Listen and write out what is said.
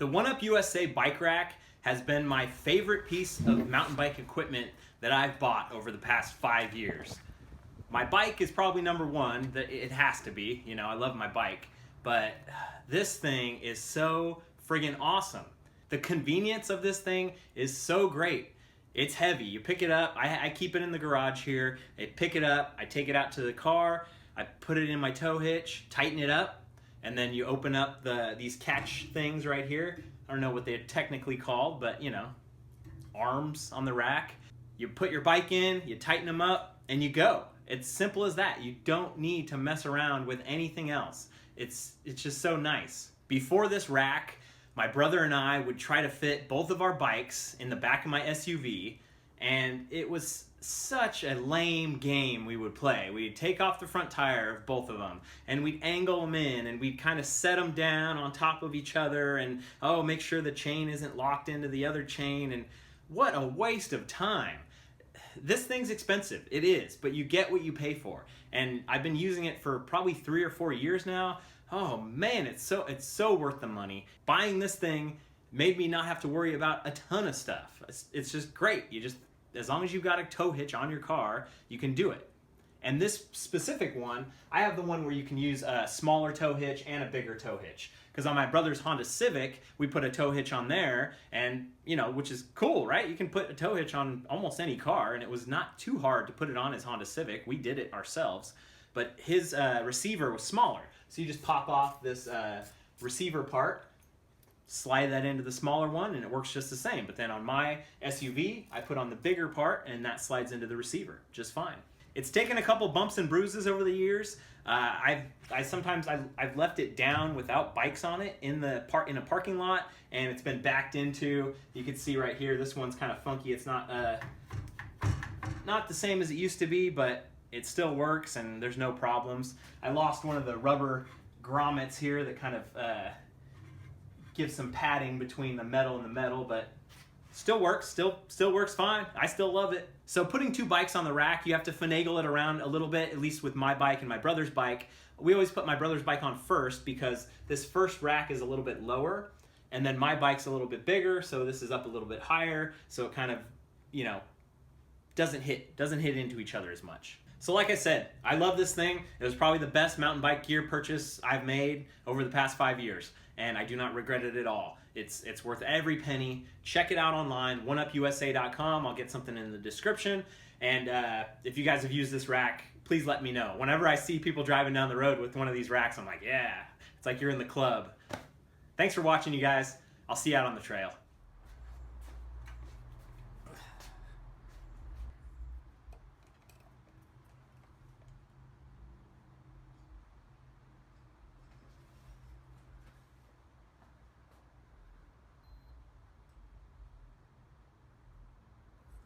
The 1UP USA bike rack has been my favorite piece of mountain bike equipment that I've bought over the past 5 years. My bike is probably number one, it has to be, you know, I love my bike, but this thing is so friggin' awesome. The convenience of this thing is so great. It's heavy, you pick it up, I keep it in the garage here, I pick it up, I take it out to the car, I put it in my tow hitch, tighten it up, and then you open up these catch things right here. I don't know what they're technically called, but you know, arms on the rack. You put your bike in, you tighten them up, and you go. It's simple as that. You don't need to mess around with anything else. It's just so nice. Before this rack, my brother and I would try to fit both of our bikes in the back of my SUV, and it was such a lame game we would play. We'd take off the front tire of both of them, and we'd angle them in, and we'd kind of set them down on top of each other, and oh, make sure the chain isn't locked into the other chain, and what a waste of time. This thing's expensive, it is, but you get what you pay for. And I've been using it for probably 3 or 4 years now. Oh man, it's so worth the money. Buying this thing made me not have to worry about a ton of stuff. It's just great. As long as you've got a tow hitch on your car, you can do it. And this specific one, I have the one where you can use a smaller tow hitch and a bigger tow hitch. Because on my brother's Honda Civic, we put a tow hitch on there, and you know, which is cool, right? You can put a tow hitch on almost any car, and it was not too hard to put it on his Honda Civic. We did it ourselves, but his receiver was smaller. So you just pop off this receiver part, slide that into the smaller one, and it works just the same. But then on my SUV, I put on the bigger part, and that slides into the receiver just fine. It's taken a couple bumps and bruises over the years. I've left it down without bikes on it in a parking lot, and it's been backed into. You can see right here, this one's kind of funky. It's not the same as it used to be, but it still works, and there's no problems. I lost one of the rubber grommets here that kind of gives some padding between the metal and the metal, but still works, still works fine. I still love it. So putting two bikes on the rack, you have to finagle it around a little bit, at least with my bike and my brother's bike. We always put my brother's bike on first because this first rack is a little bit lower, and then my bike's a little bit bigger, so this is up a little bit higher, so it kind of, you know, doesn't hit into each other as much. So like I said, I love this thing. It was probably the best mountain bike gear purchase I've made over the past 5 years, and I do not regret it at all. It's worth every penny. Check it out online, oneupusa.com. I'll get something in the description. And if you guys have used this rack, please let me know. Whenever I see people driving down the road with one of these racks, I'm like, yeah, it's like you're in the club. Thanks for watching, you guys. I'll see you out on the trail.